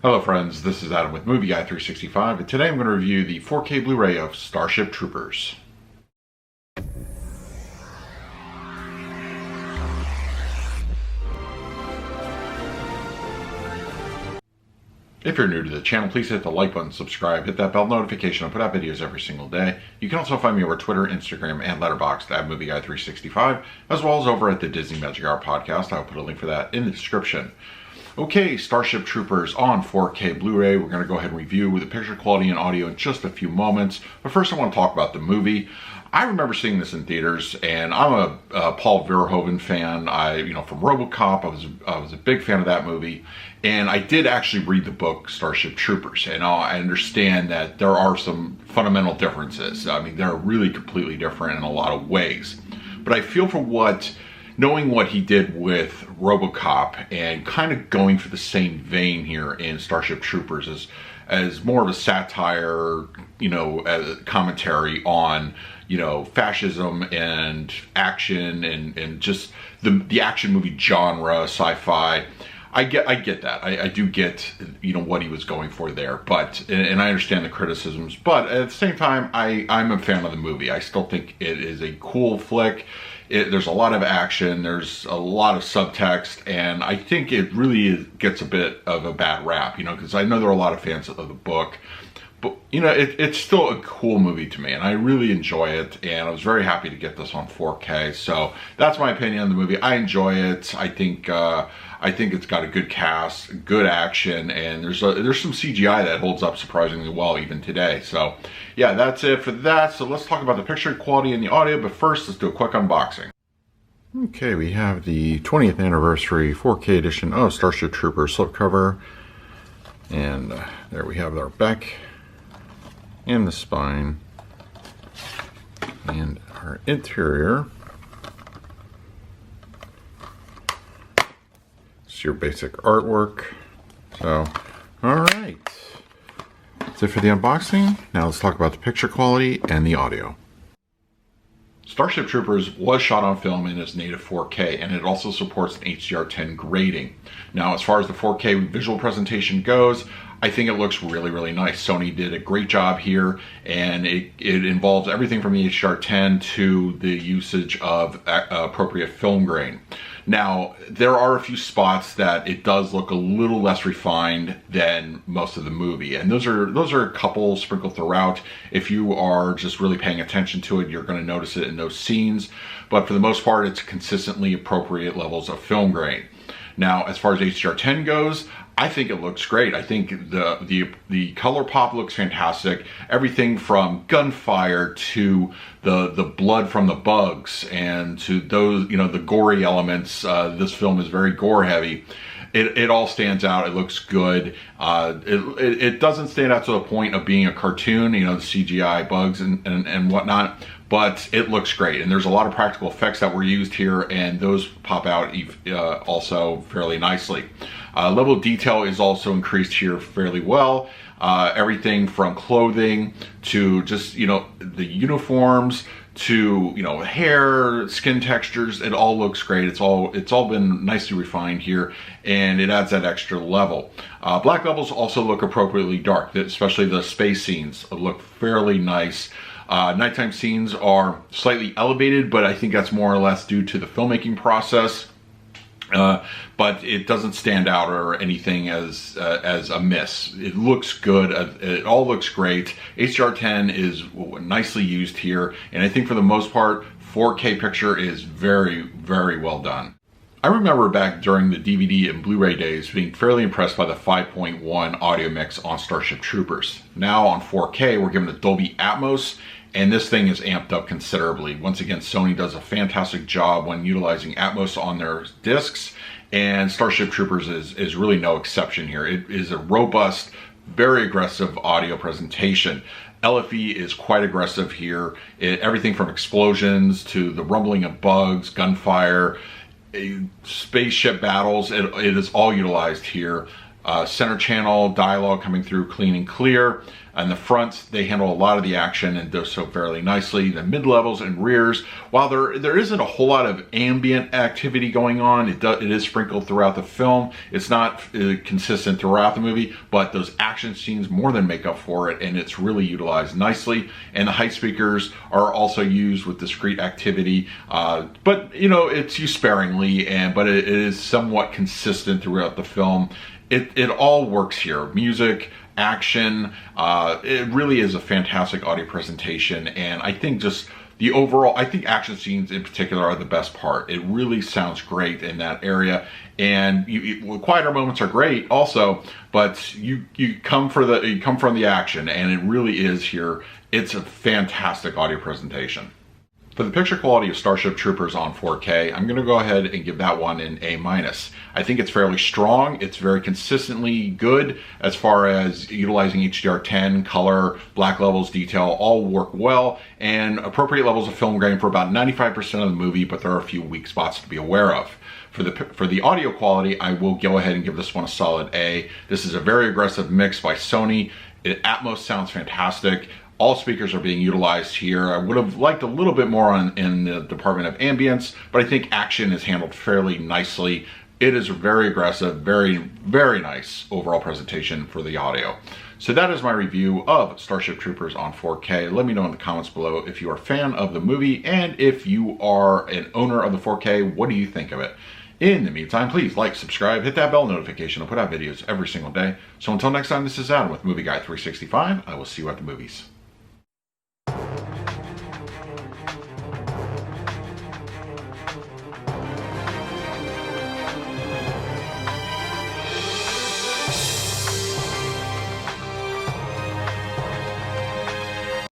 Hello friends, this is Adam with Movie Guy 365, and today I'm going to review the 4K Blu-ray of Starship Troopers. If you're new to the channel, please hit the like button, subscribe, hit that bell notification. I put out videos every single day. You can also find me over Twitter, Instagram, and Letterboxd at Movie Guy 365, as well as over at the Disney Magic Hour podcast. I'll put a link for that in the description. Okay, Starship Troopers on 4K Blu-ray. We're going to go ahead and review the picture quality and audio in just a few moments. But first I want to talk about the movie. I remember seeing this in theaters, and I'm a Paul Verhoeven fan. From RoboCop, I was a big fan of that movie. And I did actually read the book Starship Troopers, and I understand that there are some fundamental differences. I mean, they're really completely different in a lot of ways. But I feel knowing what he did with RoboCop and kind of going for the same vein here in Starship Troopers as more of a satire, as commentary on, fascism and action and just the action movie genre, sci-fi. I get that. I do get, what he was going for there, and I understand the criticisms, but at the same time, I'm a fan of the movie. I still think it is a cool flick. There's a lot of action, there's a lot of subtext, and I think it really gets a bit of a bad rap, because I know there are a lot of fans of the book, but, it's still a cool movie to me, and I really enjoy it, and I was very happy to get this on 4K, so that's my opinion on the movie. I enjoy it. I think it's got a good cast, good action, and there's some CGI that holds up surprisingly well even today. So yeah, that's it for that. So let's talk about the picture quality and the audio, but first let's do a quick unboxing. Okay, we have the 20th anniversary 4K edition of Starship Troopers slipcover, and there we have our back and the spine and our interior. Your basic artwork. So, alright. That's it for the unboxing. Now let's talk about the picture quality and the audio. Starship Troopers was shot on film in its native 4K, and it also supports an HDR10 grading. Now, as far as the 4K visual presentation goes, I think it looks really, really nice. Sony did a great job here, and it involves everything from the HDR10 to the usage of appropriate film grain. Now, there are a few spots that it does look a little less refined than most of the movie, and those are a couple sprinkled throughout. If you are just really paying attention to it, you're going to notice it in those scenes, but for the most part, it's consistently appropriate levels of film grain. Now, as far as HDR10 goes, I think it looks great. I think the color pop looks fantastic. Everything from gunfire to the blood from the bugs and to those, the gory elements. This film is very gore heavy. It all stands out. It looks good. It doesn't stand out to the point of being a cartoon, the CGI bugs and whatnot, but it looks great. And there's a lot of practical effects that were used here, and those pop out also fairly nicely. Level of detail is also increased here fairly well. Everything from clothing to just, the uniforms to, hair, skin textures, it all looks great. It's all been nicely refined here, and it adds that extra level. Black levels also look appropriately dark, especially the space scenes look fairly nice. Nighttime scenes are slightly elevated, but I think that's more or less due to the filmmaking process. But it doesn't stand out or anything as a miss. It looks good. It all looks great. HDR10 is nicely used here, and I think for the most part, 4K picture is very, very well done. I remember back during the DVD and Blu-ray days being fairly impressed by the 5.1 audio mix on Starship Troopers. Now on 4K, we're given the Dolby Atmos, and this thing is amped up considerably. Once again, Sony does a fantastic job when utilizing Atmos on their discs, and Starship Troopers is really no exception here. It is a robust, very aggressive audio presentation. LFE is quite aggressive here. Everything from explosions to the rumbling of bugs, gunfire, spaceship battles, it is all utilized here. center channel dialogue coming through clean and clear. On the fronts, they handle a lot of the action and does so fairly nicely. The mid-levels and rears, while there isn't a whole lot of ambient activity going on, it is sprinkled throughout the film. It's not consistent throughout the movie, but those action scenes more than make up for it, and it's really utilized nicely. And the height speakers are also used with discrete activity, but you know, it's used sparingly, but it is somewhat consistent throughout the film. It all works here. Music, action, it really is a fantastic audio presentation, and I think just the overall, I think action scenes in particular are the best part. It really sounds great in that area, and quieter moments are great also, but you come from the action, and it really is here. It's a fantastic audio presentation. For the picture quality of Starship Troopers on 4K, I'm going to go ahead and give that one an A-. I think it's fairly strong. It's very consistently good as far as utilizing HDR10, color, black levels, detail, all work well, and appropriate levels of film grain for about 95% of the movie, but there are a few weak spots to be aware of. For the audio quality, I will go ahead and give this one a solid A. This is a very aggressive mix by Sony. Atmos sounds fantastic. All speakers are being utilized here. I would have liked a little bit more in the department of ambience, but I think action is handled fairly nicely. It is very aggressive, very, very nice overall presentation for the audio. So that is my review of Starship Troopers on 4K. Let me know in the comments below if you are a fan of the movie, and if you are an owner of the 4K, what do you think of it? In the meantime, please like, subscribe, hit that bell notification. I'll put out videos every single day. So until next time, this is Adam with Movie Guy 365. I will see you at the movies.